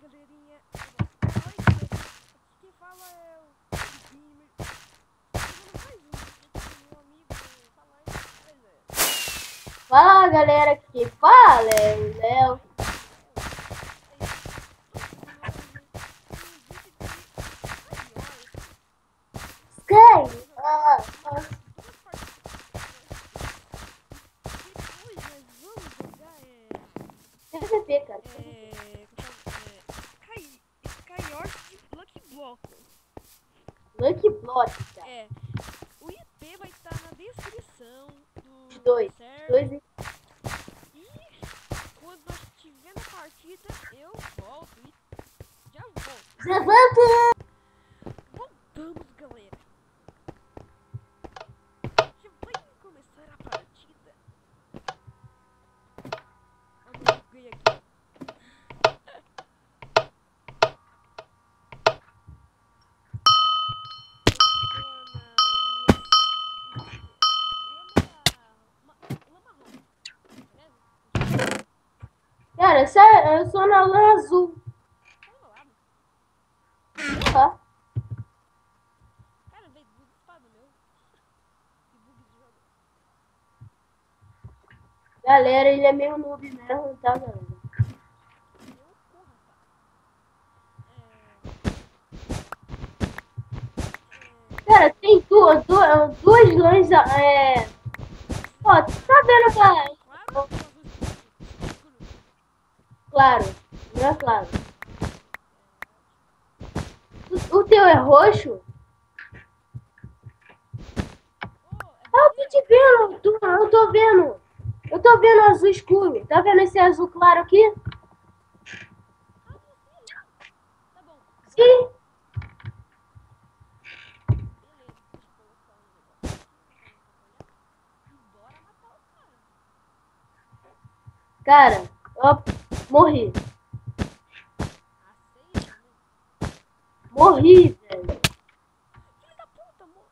galerinha. Oi, galerinha. Quem fala é o Gamer. Meu amigo fala aí, beleza? Fala galera, que fala é o Léo. Sky! PVP, cara. Skywars Lucky Block. Lucky Block, cara. É, o IP vai estar na descrição Os do dois. server. E quando nós estiver na partida, eu volto e já volto. Levanta! Voltamos, galera. Já vai começar a partida. Vamos ver aqui. Cara, eu sou na lã azul. Ó. Cara, veio bug espada meu. E bug de jogo. Galera, ele é meio noob mesmo, tá, galera? Eu corro, rapaz. Cara, tem duas lãs, Ó, tu tá vendo, cara? Claro, não é claro. O teu é roxo? Ah, eu tô te vendo, eu tô vendo. Eu tô vendo azul escuro. Tá vendo esse azul claro aqui? Tá bom. Sim. Beleza, deixa eu colocar um negócio aqui. Bora matar o cara. Cara, ó, morri. Aceita, né? Morri, velho. Filho da puta, amor.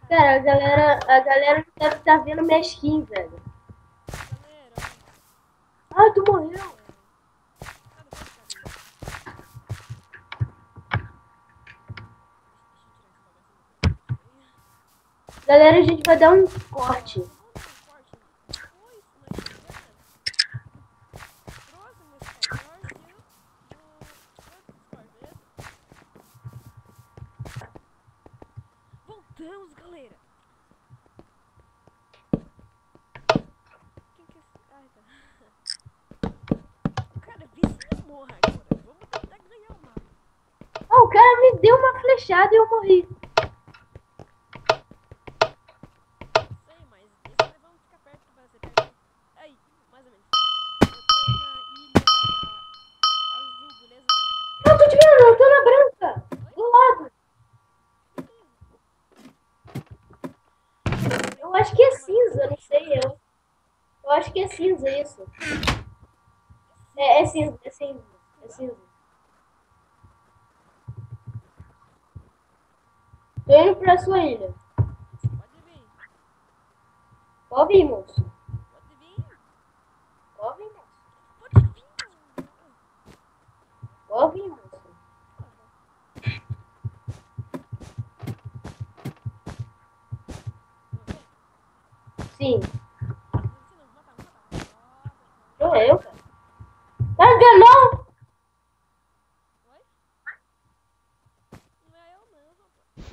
Cara, a galera deve estar vendo minha skin, velho. Galera, Ah, tu morreu. cadê esse cara aí? Deixa eu tirar essa bagaça. Galera, a gente vai dar um corte. Vamos dar um corte. Depois nós chegamos no próximo Skywars do Discord, beleza? Voltamos, galera. Quem que é esse? Ai, tá. Cara, vê se não morra agora. Vamos tentar ganhar o mapa. Ah, o cara me deu uma flechada e eu morri. Sei, mas esse nós vamos ficar perto pra você pegar. Aí, mais ou menos. Eu tô na ilha azul, beleza? Não, tô te vendo, eu tô na branca. Do lado. Eu acho que é cinza, não sei eu. Eu acho que é cinza isso. É cinza, é cinza. É cinza. Tô indo pra sua ilha. Pode vir. Pode vir, moço. Pode vir. Pode vir, moço. Pode vir. Pode vir, moço. Sim. Sou eu, cara. Tá enganando? Oi? Não é eu não, rapaz.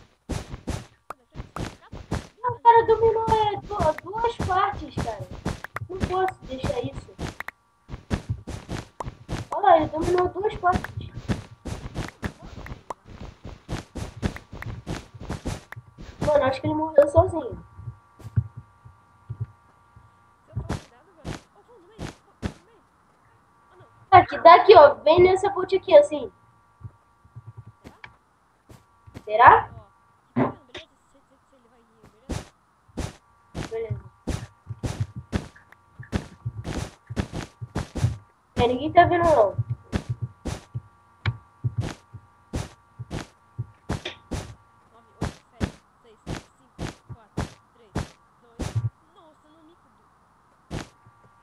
O cara dominou duas partes, cara. Não posso deixar isso. Olha lá, ele dominou duas partes. Mano, acho que ele morreu sozinho. Aqui, daqui, ó. Vem nessa ponte aqui, assim. Será? Beleza. É, ninguém tá vendo, não.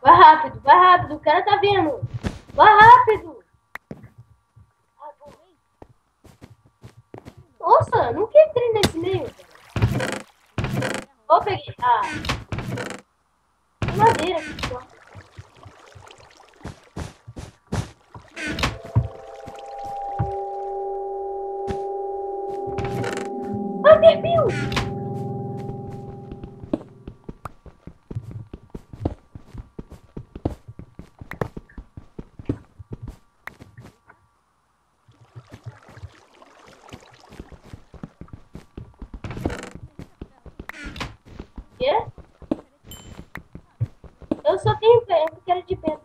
Vai rápido, o cara tá vendo. Vai rápido! Ah, bom. Nossa, nunca entrei nesse meio. Ó, peguei. Ah. Madeira aqui só. Ah, perfil! Quê? Eu só tenho pé, eu quero de pedra.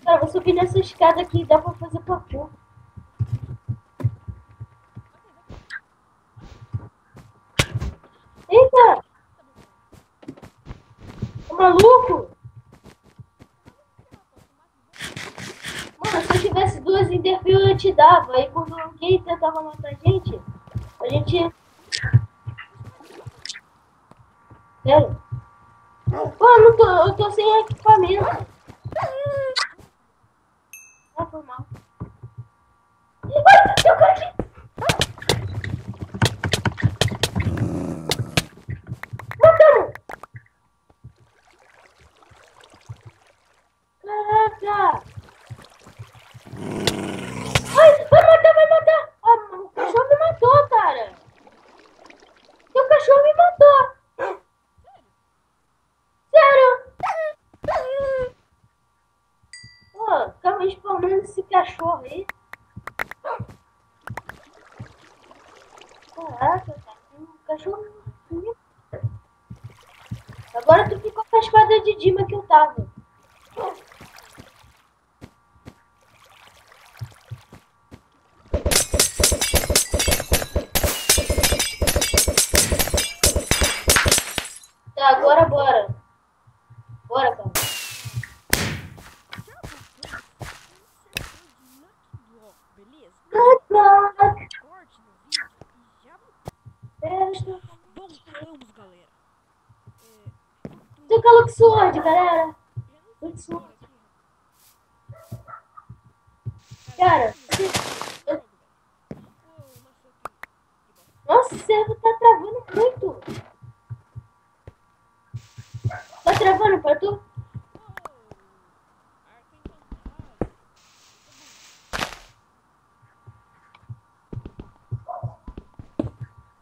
Cara, vou subir nessa escada aqui, dá pra fazer parkour. Eita! Ô maluco! Mano, se eu tivesse duas interviews eu te dava. Aí quando alguém tentava matar a gente... Sério? Pô, eu tô sem equipamento. Ah, foi mal. Ai, eu caí aqui! Matamos! Caraca! Ai, vai matar, vai matar! Ah, o cachorro me matou, cara! Seu cachorro me matou! Sério? Pô, ficava spawnando esse cachorro aí. Caraca, cara, um cachorro. Agora tu ficou com a espada de Dima que eu tava. Tá, agora bora. Bora, cara. Beleza? Caraca. Corte no vídeo e já Festa. voltamos, galera. Tem o Lux Sword, galera. Lux Sword. Cara, nossa, esse servo tá travando muito. Tá travando pra tu?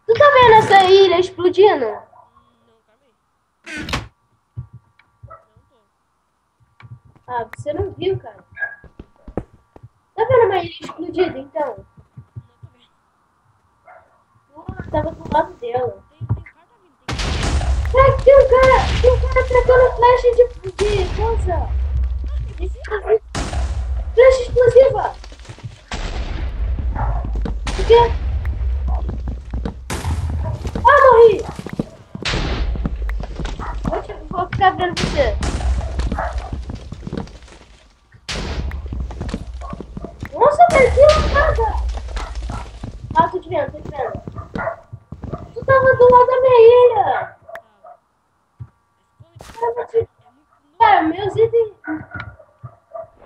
Tu tá vendo essa ilha explodindo? Não, calma aí. Não tô. Ah, você não viu, cara. Tá vendo uma ilha explodida, então? Não tô vendo. Tava do lado dela. Tem um cara tá vindo. Caraca, tem um cara tacando flecha de coisa. Flecha explosiva. O quê? Ah, morri. Vou ficar vendo você. Nossa, velho, que loucada. Ah, tô te vendo, tô te vendo. Tu tava do lado da minha ilha. Cara, meus itens...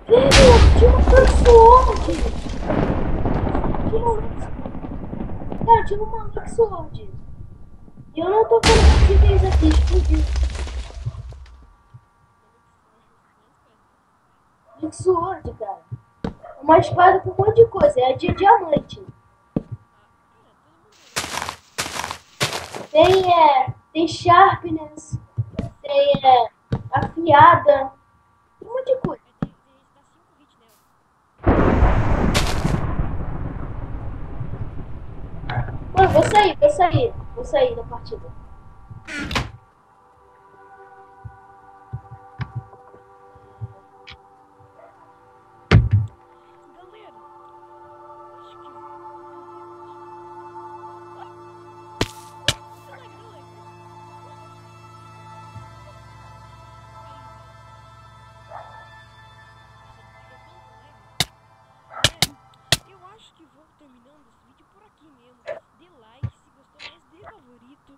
Filho, tinha uma Sword. Cara, tinha uma Lux Sword. E eu não tô vendo os itens aqui, explodiu. Lux Sword, cara. Uma espada com um monte de coisa, é de diamante. Tem sharpness, tem afiada, um monte de coisa. Mano, vou sair da partida. Galera, acho que... Eu acho que vou terminando esse vídeo por aqui mesmo. Dê like se gostou, mas dê favorito.